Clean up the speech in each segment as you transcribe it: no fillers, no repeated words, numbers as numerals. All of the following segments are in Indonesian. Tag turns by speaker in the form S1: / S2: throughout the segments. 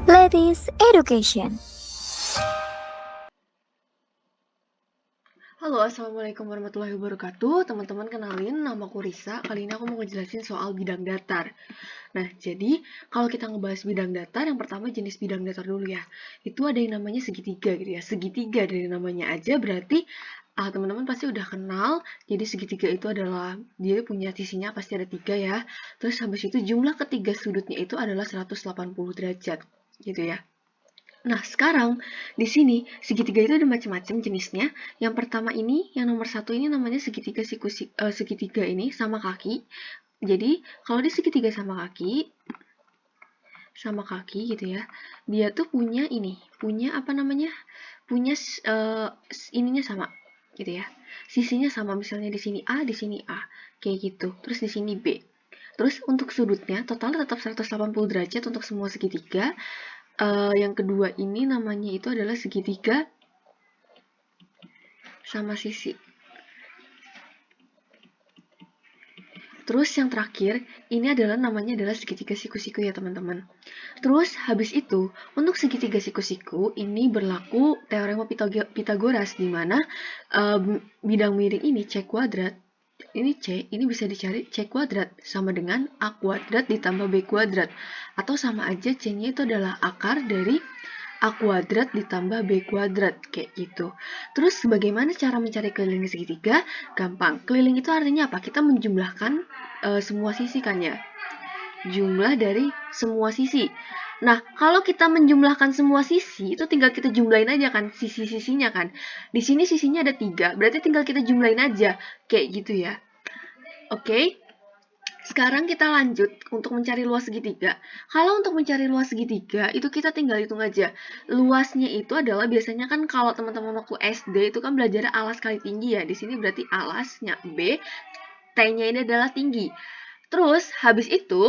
S1: Ladies Education.
S2: Halo, assalamualaikum warahmatullahi wabarakatuh. Teman-teman kenalin, nama aku Risa. Kali ini aku mau ngejelasin soal bidang datar. Nah, jadi kalau kita ngebahas bidang datar, yang pertama jenis bidang datar dulu ya. Itu ada yang namanya segitiga gitu ya. Segitiga dari namanya aja berarti teman-teman pasti udah kenal. Jadi segitiga itu adalah dia punya sisinya pasti ada 3 ya. Terus habis itu jumlah ketiga sudutnya itu adalah 180 derajat gitu ya. Nah, sekarang di sini segitiga itu ada macam-macam jenisnya. Yang pertama ini, yang nomor 1 ini namanya segitiga ini sama kaki. Jadi, kalau di segitiga sama kaki gitu ya, dia tuh punya ini, punya apa namanya? Punya ininya sama gitu ya. Sisinya sama, misalnya di sini A, di sini A, kayak gitu. Terus di sini B. Terus untuk sudutnya total tetap 180 derajat untuk semua segitiga. Yang kedua ini namanya itu adalah segitiga sama sisi. Terus yang terakhir, ini adalah namanya adalah segitiga siku-siku ya teman-teman. Terus habis itu, untuk segitiga siku-siku ini berlaku teorema Pitagoras di mana bidang miring ini C kuadrat, ini C, ini bisa dicari C kuadrat sama dengan A kuadrat ditambah B kuadrat. Atau sama aja C-nya itu adalah akar dari A kuadrat ditambah B kuadrat, kayak gitu. Terus bagaimana cara mencari keliling segitiga? Gampang. Keliling itu artinya apa? Kita menjumlahkan semua sisi kan ya. Jumlah dari semua sisi. Nah, kalau kita menjumlahkan semua sisi, itu tinggal kita jumlahin aja kan sisi-sisinya kan. Di sini sisinya ada 3, berarti tinggal kita jumlahin aja. Kayak gitu ya. Oke. Sekarang kita lanjut untuk mencari luas segitiga. Kalau untuk mencari luas segitiga, itu kita tinggal hitung aja. Luasnya itu adalah biasanya kan kalau teman-teman waktu SD itu kan belajar alas kali tinggi ya. Di sini berarti alasnya B, T-nya ini adalah tinggi. Terus habis itu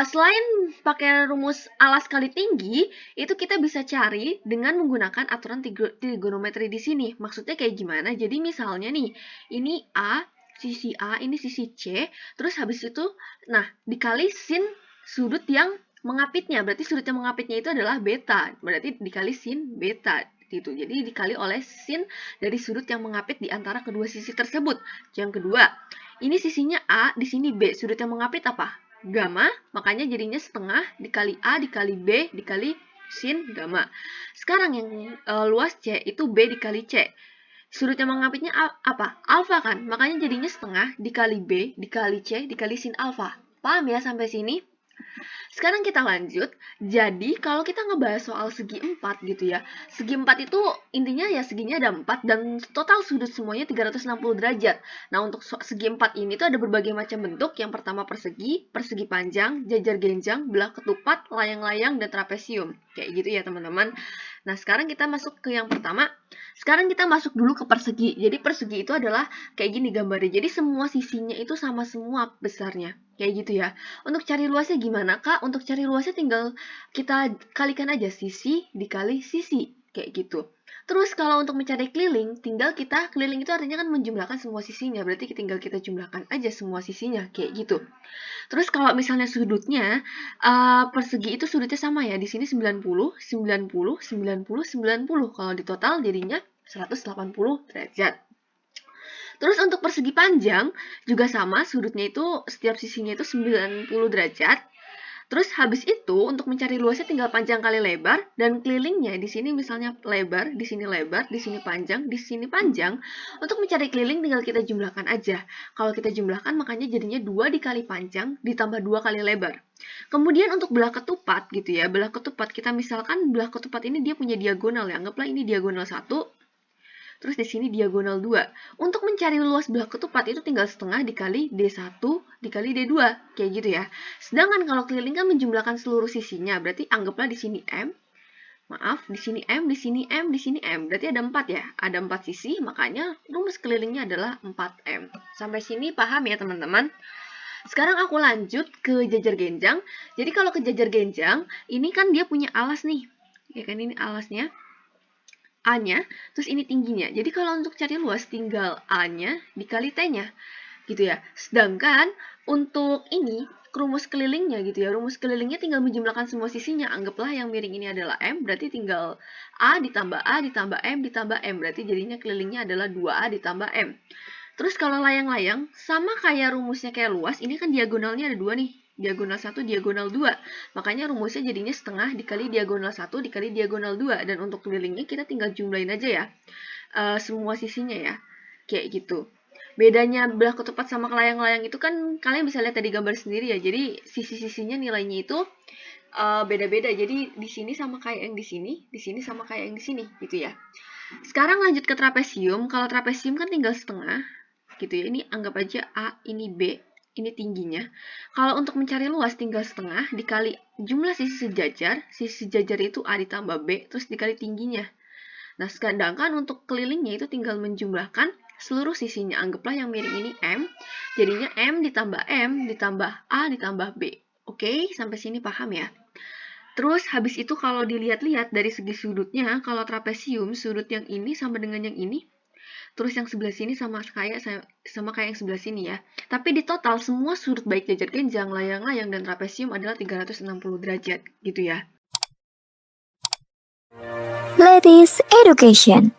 S2: selain pakai rumus alas kali tinggi, itu kita bisa cari dengan menggunakan aturan trigonometri di sini. Maksudnya kayak gimana? Jadi misalnya nih, ini sisi A, ini sisi C, terus habis itu, nah, dikali sin sudut yang mengapitnya. Berarti sudut yang mengapitnya itu adalah beta. Berarti dikali sin beta gitu. Jadi dikali oleh sin dari sudut yang mengapit di antara kedua sisi tersebut. Yang kedua, ini sisinya A, di sini B. Sudut yang mengapit apa? Gamma, makanya jadinya setengah dikali A dikali B dikali sin gamma. Sekarang yang luas C itu B dikali C. Sudut yang mengapitnya apa? Alfa kan? Makanya jadinya setengah dikali B dikali C dikali sin alfa. Paham ya sampai sini? Sekarang kita lanjut. Jadi kalau kita ngebahas soal segi 4 gitu ya. Segi 4 itu intinya ya seginya ada 4 dan total sudut semuanya 360 derajat. Nah, untuk segi 4 ini tuh ada berbagai macam bentuk. Yang pertama persegi, persegi panjang, jajar genjang, belah ketupat, layang-layang, dan trapesium. Kayak gitu ya teman-teman. Nah, sekarang kita masuk ke yang pertama. Sekarang kita masuk dulu ke persegi. Jadi persegi itu adalah kayak gini gambarnya. Jadi semua sisinya itu sama semua besarnya. Kayak gitu ya. Untuk cari luasnya gimana, Kak? Untuk cari luasnya tinggal kita kalikan aja sisi dikali sisi. Kayak gitu. Terus kalau untuk mencari keliling, tinggal kita, keliling itu artinya kan menjumlahkan semua sisinya. Berarti tinggal kita jumlahkan aja semua sisinya. Kayak gitu. Terus kalau misalnya sudutnya, persegi itu sudutnya sama ya. Di sini 90, 90, 90, 90. Kalau di total jadinya 180 derajat. Terus untuk persegi panjang juga sama, sudutnya itu setiap sisinya itu 90 derajat. Terus habis itu untuk mencari luasnya tinggal panjang kali lebar dan kelilingnya di sini misalnya lebar, di sini lebar, di sini panjang, di sini panjang. Untuk mencari keliling tinggal kita jumlahkan aja. Kalau kita jumlahkan makanya jadinya 2 dikali panjang ditambah 2 kali lebar. Kemudian untuk belah ketupat gitu ya. Belah ketupat kita misalkan belah ketupat ini dia punya diagonal ya. Anggaplah ini diagonal 1. Terus di sini diagonal 2. Untuk mencari luas belah ketupat itu tinggal setengah dikali D1 dikali D2. Kayak gitu ya. Sedangkan kalau keliling kan menjumlahkan seluruh sisinya. Berarti anggaplah di sini M. Maaf, di sini M, di sini M, di sini M. Berarti ada 4 ya. Ada 4 sisi, makanya rumus kelilingnya adalah 4M. Sampai sini paham ya teman-teman? Sekarang aku lanjut ke jajar genjang. Jadi kalau ke jajar genjang, ini kan dia punya alas nih. Ya kan ini alasnya. A-nya, terus ini tingginya. Jadi kalau untuk cari luas tinggal A-nya dikali T-nya. Gitu ya. Sedangkan untuk ini rumus kelilingnya gitu ya. Rumus kelilingnya tinggal menjumlahkan semua sisinya. Anggaplah yang miring ini adalah M, berarti tinggal A ditambah M ditambah M. Berarti jadinya kelilingnya adalah 2A ditambah M. Terus kalau layang-layang, sama kayak rumusnya kayak luas, ini kan diagonalnya ada 2 nih. Diagonal 1, diagonal 2. Makanya rumusnya jadinya setengah dikali diagonal 1 dikali diagonal 2. Dan untuk kelilingnya kita tinggal jumlahin aja ya. Semua sisinya ya. Kayak gitu. Bedanya belah ketupat sama layang-layang itu kan kalian bisa lihat tadi gambar sendiri ya. Jadi sisi-sisinya nilainya itu beda-beda. Jadi di sini sama kayak yang di sini sama kayak yang di sini gitu ya. Sekarang lanjut ke trapesium. Kalau trapesium kan tinggal setengah gitu ya. Ini anggap aja A, ini B, ini tingginya. Kalau untuk mencari luas tinggal setengah dikali jumlah sisi sejajar. Sisi sejajar itu A ditambah B, terus dikali tingginya. Nah, sedangkan untuk kelilingnya itu tinggal menjumlahkan seluruh sisinya. Anggaplah yang miring ini M, jadinya M ditambah A ditambah B. Oke, sampai sini paham ya? Terus habis itu kalau dilihat-lihat dari segi sudutnya, kalau trapesium sudut yang ini sama dengan yang ini, terus yang sebelah sini sama kayak yang sebelah sini ya. Tapi di total semua sudut baik jajar genjang, layang-layang dan trapesium adalah 360 derajat gitu ya.
S1: Ladies Education.